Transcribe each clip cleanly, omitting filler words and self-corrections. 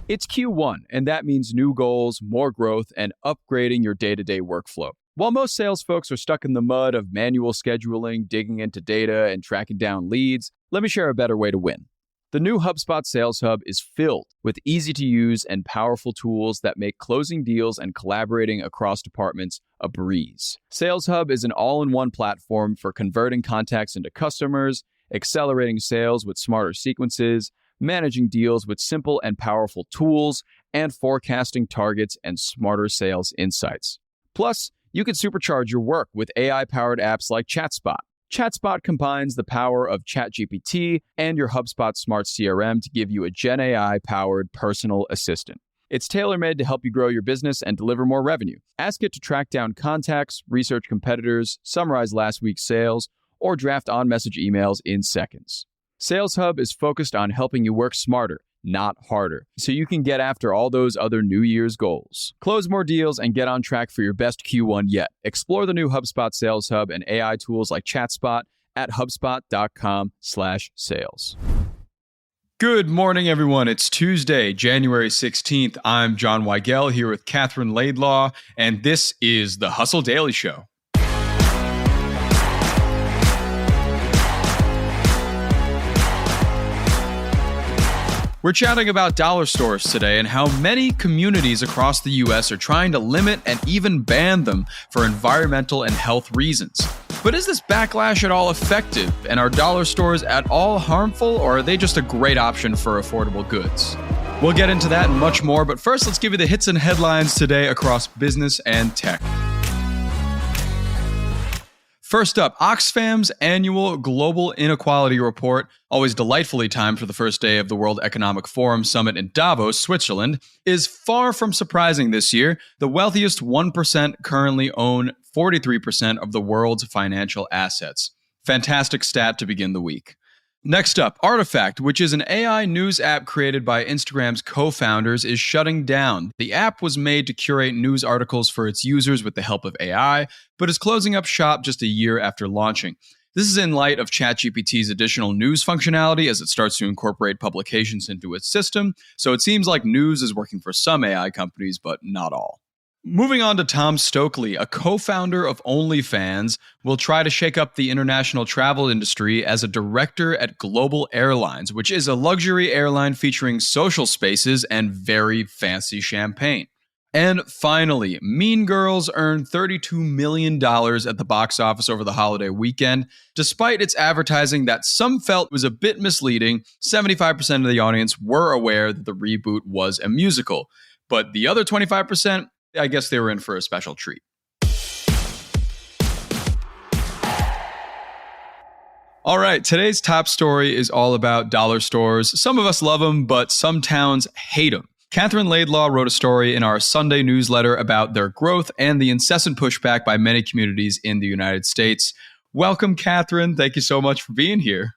It's Q1, and that means new goals, more growth, and upgrading your day-to-day workflow. While most sales folks are stuck in the mud of manual scheduling, digging into data, and tracking down leads, let me share a better way to win. The new HubSpot Sales Hub is filled with easy-to-use and powerful tools that make closing deals and collaborating across departments a breeze. Sales Hub is an all-in-one platform for converting contacts into customers, accelerating sales with smarter sequences, managing deals with simple and powerful tools, and forecasting targets and smarter sales insights. Plus, you can supercharge your work with AI-powered apps like ChatSpot. ChatSpot combines the power of ChatGPT and your HubSpot Smart CRM to give you a Gen AI-powered personal assistant. It's tailor-made to help you grow your business and deliver more revenue. Ask it to track down contacts, research competitors, summarize last week's sales, or draft on-message emails in seconds. Sales Hub is focused on helping you work smarter, not harder, so you can get after all those other New Year's goals. Close more deals and get on track for your best Q1 yet. Explore the new HubSpot Sales Hub and AI tools like ChatSpot at hubspot.com/sales. Good morning, everyone. It's Tuesday, January 16th. I'm John Weigell here with Katherine Laidlaw, and this is the Hustle Daily Show. We're chatting about dollar stores today and how many communities across the U.S. are trying to limit and even ban them for environmental and health reasons. But is this backlash at all effective? And are dollar stores at all harmful, or are they just a great option for affordable goods? We'll get into that and much more, but first let's give you the hits and headlines today across business and tech. First up, Oxfam's annual Global Inequality Report, always delightfully timed for the first day of the World Economic Forum Summit in Davos, Switzerland, is far from surprising this year. The wealthiest 1% currently own 43% of the world's financial assets. Fantastic stat to begin the week. Next up, Artifact, which is an AI news app created by Instagram's co-founders, is shutting down. The app was made to curate news articles for its users with the help of AI, but is closing up shop just a year after launching. This is in light of ChatGPT's additional news functionality as it starts to incorporate publications into its system, so it seems like news is working for some AI companies, but not all. Moving on to Tom Stokely, a co-founder of Onlyfans, will try to shake up the international travel industry as a director at Global Airlines, which is a luxury airline featuring social spaces and very fancy champagne. And finally, Mean Girls earned $32 million at the box office over the holiday weekend. Despite its advertising that some felt was a bit misleading, 75% of the audience were aware that the reboot was a musical. But the other 25%, I guess they were in for a special treat. All right, today's top story is all about dollar stores. Some of us love them, but some towns hate them. Katherine Laidlaw wrote a story in our Sunday newsletter about their growth and the incessant pushback by many communities in the United States. Welcome, Katherine. Thank you so much for being here.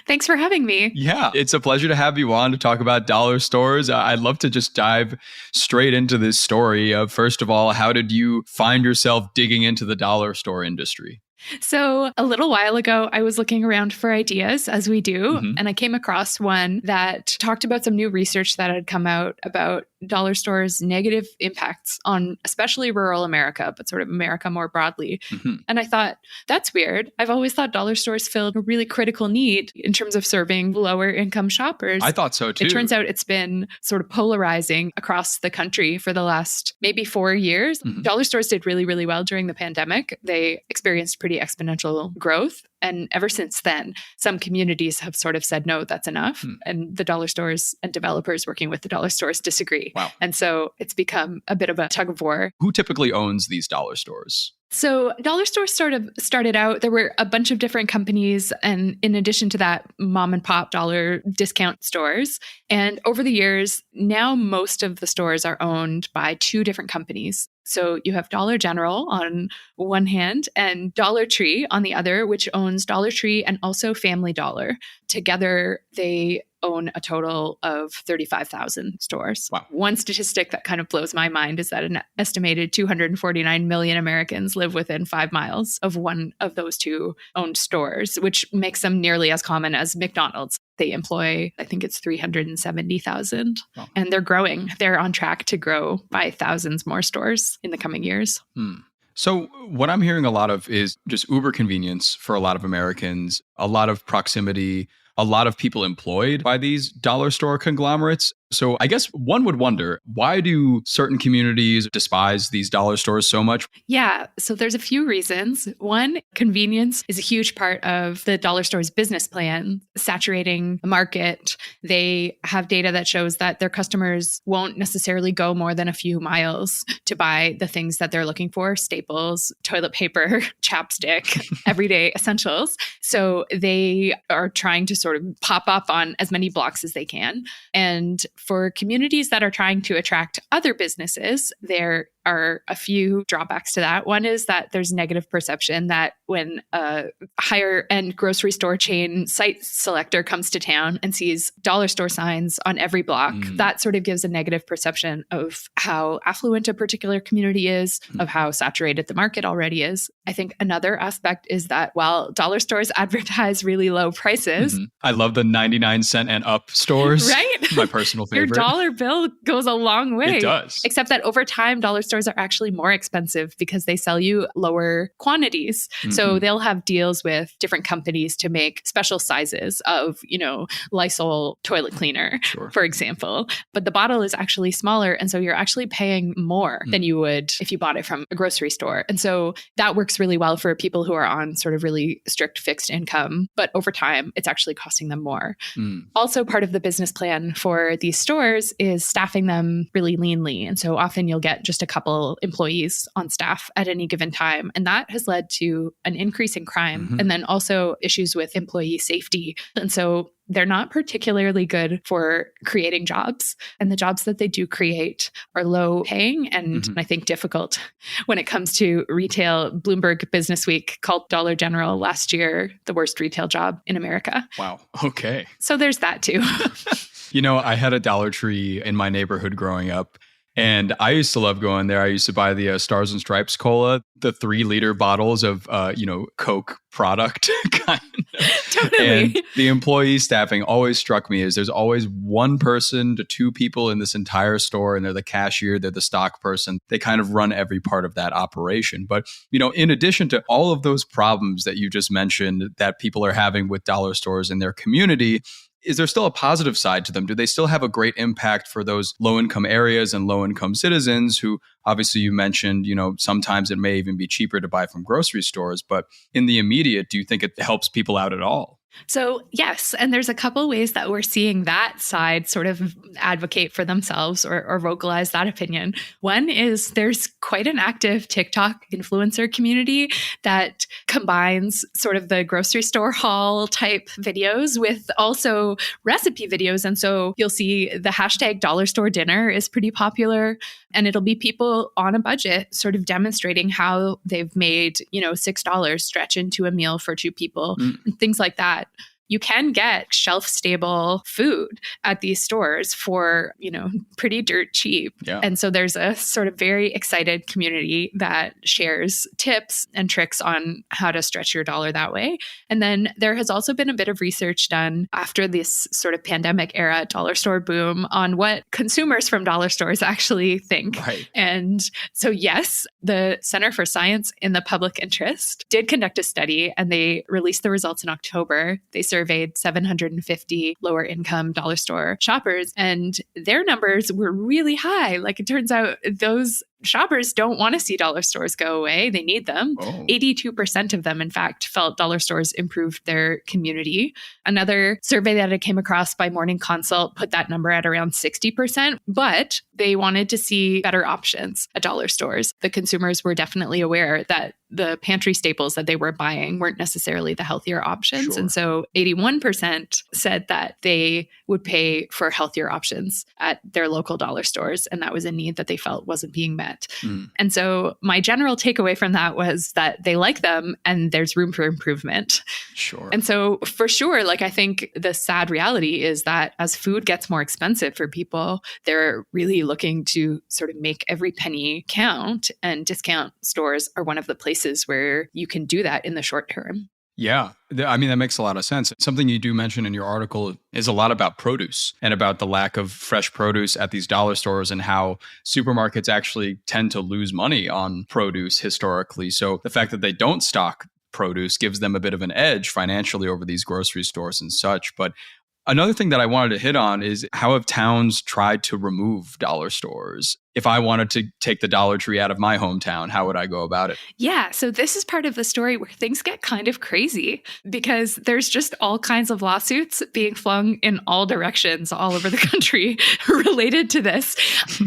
Thanks for having me. Yeah, it's a pleasure to have you on to talk about dollar stores. I'd love to just dive straight into this story. First of all, how did you find yourself digging into the dollar store industry? So a little while ago, I was looking around for ideas, as we do, and I came across one that talked about some new research that had come out about dollar stores' negative impacts on especially rural America, but sort of America more broadly. And I thought, that's weird. I've always thought dollar stores filled a really critical need in terms of serving lower income shoppers. I thought so too. It turns out it's been sort of polarizing across the country for the last maybe 4 years. Dollar stores did really, really well during the pandemic. They experienced pretty exponential growth. And ever since then, some communities have sort of said, no, that's enough. And the dollar stores and developers working with the dollar stores disagree. Wow. And so it's become a bit of a tug of war. Who typically owns these dollar stores? So dollar stores sort of started out, there were a bunch of different companies. And in addition to that, mom and pop dollar discount stores. And over the years, now most of the stores are owned by two different companies. So you have Dollar General on one hand and Dollar Tree on the other, which owns Dollar Tree and also Family Dollar. Together, they own a total of 35,000 stores. Wow. One statistic that kind of blows my mind is that an estimated 249 million Americans live within 5 miles of one of those two owned stores, which makes them nearly as common as McDonald's. They employ, I think it's 370,000, and they're growing. They're on track to grow by thousands more stores in the coming years. So what I'm hearing a lot of is just uber convenience for a lot of Americans, a lot of proximity, a lot of people employed by these dollar store conglomerates. So I guess one would wonder, why do certain communities despise these dollar stores so much? Yeah, so there's a few reasons. One, convenience is a huge part of the dollar store's business plan, saturating the market. They have data that shows that their customers won't necessarily go more than a few miles to buy the things that they're looking for, staples, toilet paper, chapstick, everyday essentials. So they are trying to sort of pop up on as many blocks as they can. And for communities that are trying to attract other businesses, there are a few drawbacks to that. One is that there's negative perception that when a higher end grocery store chain site selector comes to town and sees dollar store signs on every block, that sort of gives a negative perception of how affluent a particular community is, of how saturated the market already is. I think another aspect is that while dollar stores advertise really low prices, I love the 99-cent and up stores. Right? My personal favorite. Your dollar bill goes a long way. It does. Except that over time, dollar stores are actually more expensive because they sell you lower quantities. So they'll have deals with different companies to make special sizes of, Lysol toilet cleaner, for example. But the bottle is actually smaller. And so you're actually paying more than you would if you bought it from a grocery store. And so that works really well for people who are on sort of really strict fixed income. But over time, it's actually costing them more. Also, part of the business plan for these stores is staffing them really leanly. And so often you'll get just a couple employees on staff at any given time. And that has led to an increase in crime and then also issues with employee safety. And so they're not particularly good for creating jobs. And the jobs that they do create are low paying and I think difficult. When it comes to retail, Bloomberg Businessweek called Dollar General last year the worst retail job in America. Wow. Okay. So there's that too. I had a Dollar Tree in my neighborhood growing up. And I used to love going there. I used to buy the Stars and Stripes cola, the 3-liter bottles of, Coke product kind of. Totally. And the employee staffing always struck me as there's always one person to two people in this entire store, and they're the cashier, they're the stock person. They kind of run every part of that operation. But, in addition to all of those problems that you just mentioned that people are having with dollar stores in their community, is there still a positive side to them? Do they still have a great impact for those low-income areas and low-income citizens who, obviously you mentioned, sometimes it may even be cheaper to buy from grocery stores, but in the immediate, do you think it helps people out at all? So yes, and there's a couple ways that we're seeing that side sort of advocate for themselves or vocalize that opinion. One is there's quite an active TikTok influencer community that combines sort of the grocery store haul type videos with also recipe videos. And so you'll see the hashtag dollar store dinner is pretty popular. And it'll be people on a budget sort of demonstrating how they've made, $6 stretch into a meal for two people, and things like that. You can get shelf-stable food at these stores for, pretty dirt cheap. Yeah. And so there's a sort of very excited community that shares tips and tricks on how to stretch your dollar that way. And then there has also been a bit of research done after this sort of pandemic era dollar store boom on what consumers from dollar stores actually think. Right. And so, yes, the Center for Science in the Public Interest did conduct a study, and they released the results in October. They surveyed 750 lower income dollar store shoppers, and their numbers were really high. Like, it turns out those shoppers don't want to see dollar stores go away. They need them. 82% of them, in fact, felt dollar stores improved their community. Another survey that I came across by Morning Consult put that number at around 60%, but they wanted to see better options at dollar stores. The consumers were definitely aware that the pantry staples that they were buying weren't necessarily the healthier options. And so 81% said that they would pay for healthier options at their local dollar stores. And that was a need that they felt wasn't being met. yet. And so my general takeaway from that was that they like them and there's room for improvement. Sure. And so for sure, like I think the sad reality is that as food gets more expensive for people, they're really looking to sort of make every penny count, and discount stores are one of the places where you can do that in the short term. Yeah. I mean, that makes a lot of sense. Something you do mention in your article is a lot about produce and about the lack of fresh produce at these dollar stores and how supermarkets actually tend to lose money on produce historically. So the fact that they don't stock produce gives them a bit of an edge financially over these grocery stores and such. But another thing that I wanted to hit on is how have towns tried to remove dollar stores? If I wanted to take the Dollar Tree out of my hometown, how would I go about it? Yeah, so this is part of the story where things get kind of crazy because there's just all kinds of lawsuits being flung in all directions all over the country related to this.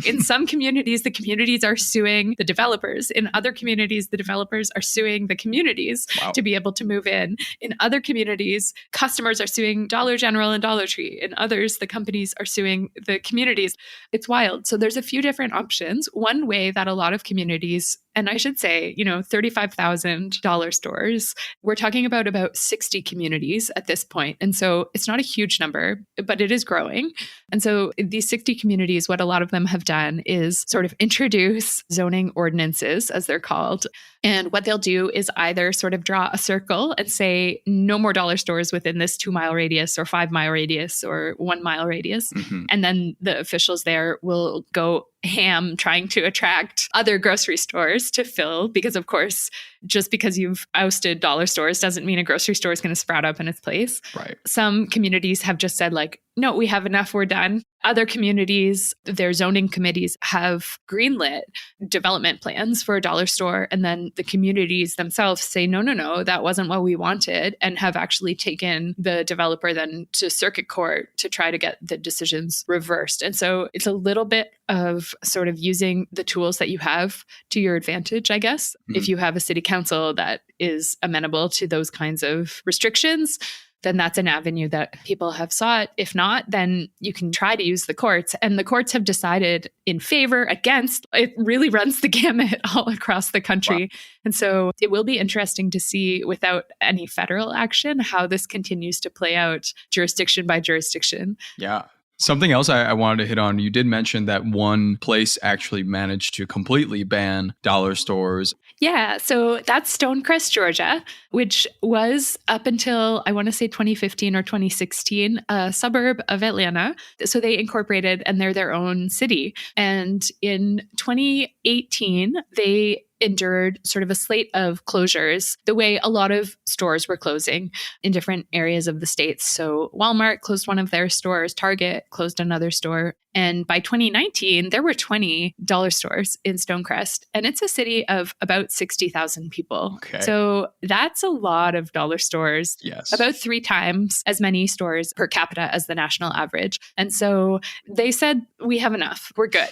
In some communities, the communities are suing the developers. In other communities, the developers are suing the communities to be able to move in. In other communities, customers are suing Dollar General and Dollar Tree. In others, the companies are suing the communities. It's wild. So there's a few different options. One way that a lot of communities, and I should say, $35,000 stores, we're talking about 60 communities at this point. And so it's not a huge number, but it is growing. And so these 60 communities, what a lot of them have done is sort of introduce zoning ordinances, as they're called. And what they'll do is either sort of draw a circle and say, no more dollar stores within this 2-mile radius or 5-mile radius or 1-mile radius. And then the officials there will go ham trying to attract other grocery stores to fill, because of course, just because you've ousted dollar stores doesn't mean a grocery store is going to sprout up in its place. Right. Some communities have just said like, no, we have enough, we're done. Other communities, their zoning committees have greenlit development plans for a dollar store. And then the communities themselves say, no, that wasn't what we wanted, and have actually taken the developer then to circuit court to try to get the decisions reversed. And so it's a little bit of sort of using the tools that you have to your advantage, I guess. If you have a city council that is amenable to those kinds of restrictions, then that's an avenue that people have sought. If not, then you can try to use the courts. And the courts have decided in favor, against. It really runs the gamut all across the country. Wow. And so it will be interesting to see, without any federal action, how this continues to play out jurisdiction by jurisdiction. Yeah. Something else I wanted to hit on, you did mention that one place actually managed to completely ban dollar stores. Yeah, so that's Stonecrest, Georgia, which was up until, I want to say 2015 or 2016, a suburb of Atlanta. So they incorporated and they're their own city. And in 2018, they endured sort of a slate of closures, the way a lot of stores were closing in different areas of the state. So Walmart closed one of their stores, Target closed another store. And by 2019, there were 20 dollar stores in Stonecrest, and it's a city of about 60,000 people. Okay. So that's a lot of dollar stores, yes. About 3 times as many stores per capita as the national average. And so they said, we have enough, we're good.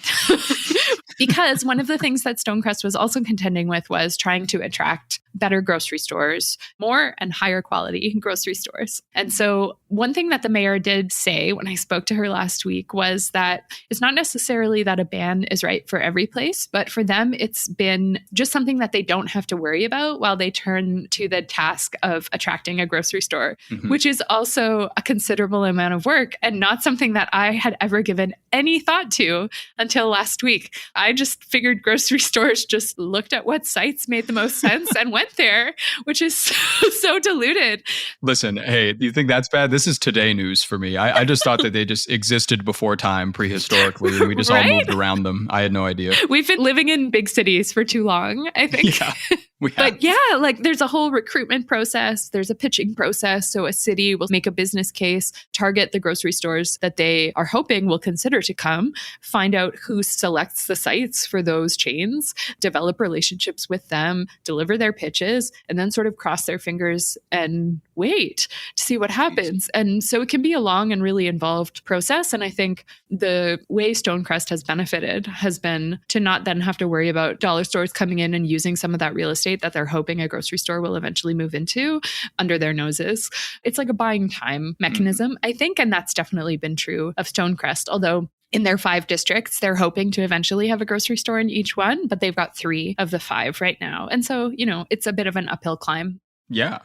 Because one of the things that Stonecrest was also contending with was trying to attract better grocery stores, more and higher quality grocery stores. And so one thing that the mayor did say when I spoke to her last week was that it's not necessarily that a ban is right for every place, but for them, it's been just something that they don't have to worry about while they turn to the task of attracting a grocery store, which is also a considerable amount of work and not something that I had ever given any thought to until last week. I just figured grocery stores just looked at what sites made the most sense and went there, which is so diluted. Listen, hey, you think that's bad? This is today news for me. I just thought that they just existed before time, prehistorically, and we just all moved around them. I had no idea. We've been living in big cities for too long, I think. Yeah. But yeah, like there's a whole recruitment process. There's a pitching process. So a city will make a business case, target the grocery stores that they are hoping will consider to come, find out who selects the sites for those chains, develop relationships with them, deliver their pitches, and then sort of cross their fingers and wait to see what happens. And so it can be a long and really involved process. And I think the way Stonecrest has benefited has been to not then have to worry about dollar stores coming in and using some of that real estate that they're hoping a grocery store will eventually move into under their noses. It's like a buying time mechanism, I think, and that's definitely been true of Stonecrest, although in their 5 districts. They're hoping to eventually have a grocery store in each one, but they've got 3 of the 5 right now. And so, it's a bit of an uphill climb. Yeah.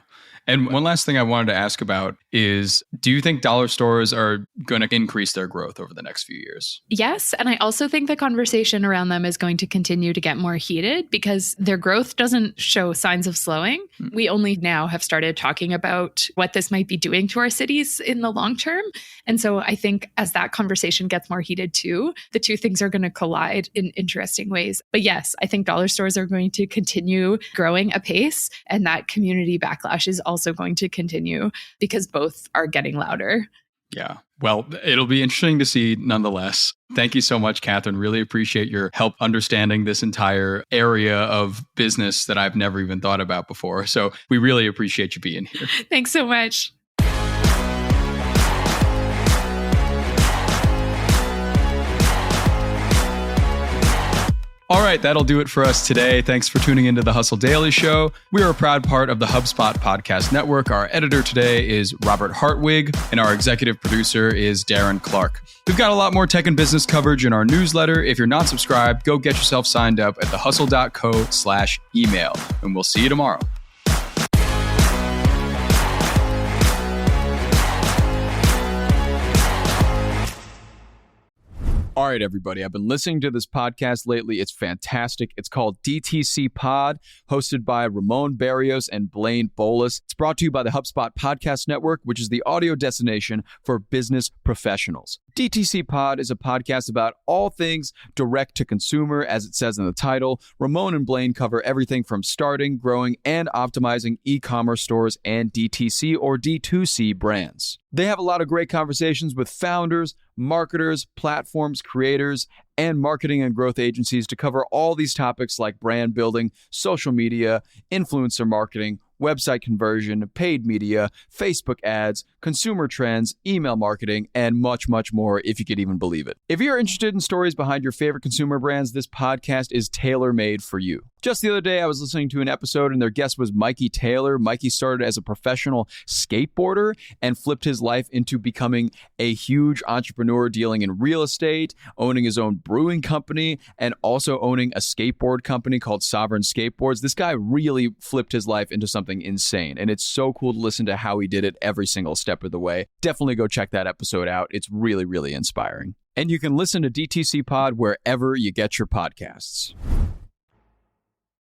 And one last thing I wanted to ask about is, do you think dollar stores are going to increase their growth over the next few years? Yes. And I also think the conversation around them is going to continue to get more heated because their growth doesn't show signs of slowing. We only now have started talking about what this might be doing to our cities in the long term. And so I think as that conversation gets more heated too, the two things are going to collide in interesting ways. But yes, I think dollar stores are going to continue growing apace, and that community backlash is also going to continue because both are getting louder. Yeah. Well, it'll be interesting to see nonetheless. Thank you so much, Katherine. Really appreciate your help understanding this entire area of business that I've never even thought about before. So we really appreciate you being here. Thanks so much. All right, that'll do it for us today. Thanks for tuning into the Hustle Daily Show. We are a proud part of the HubSpot podcast network. Our editor today is Robert Hartwig, and our executive producer is Darren Clarke. We've got a lot more tech and business coverage in our newsletter. If you're not subscribed, go get yourself signed up at thehustle.co/email, and we'll see you tomorrow. All right, everybody. I've been listening to this podcast lately. It's fantastic. It's called DTC Pod, hosted by Ramon Barrios and Blaine Bolus. It's brought to you by the HubSpot Podcast Network, which is the audio destination for business professionals. DTC Pod is a podcast about all things direct to consumer, as it says in the title. Ramon and Blaine cover everything from starting, growing, and optimizing e-commerce stores and DTC or D2C brands. They have a lot of great conversations with founders, marketers, platforms, creators, and marketing and growth agencies to cover all these topics like brand building, social media, influencer marketing, website conversion, paid media, Facebook ads, consumer trends, email marketing, and much, much more, if you could even believe it. If you're interested in stories behind your favorite consumer brands, this podcast is tailor-made for you. Just the other day, I was listening to an episode and their guest was Mikey Taylor. Mikey started as a professional skateboarder and flipped his life into becoming a huge entrepreneur dealing in real estate, owning his own brewing company, and also owning a skateboard company called Sovereign Skateboards. This guy really flipped his life into something insane, and it's so cool to listen to how he did it every single step of the way. Definitely go check that episode out. It's really, really inspiring. And you can listen to DTC Pod wherever you get your podcasts.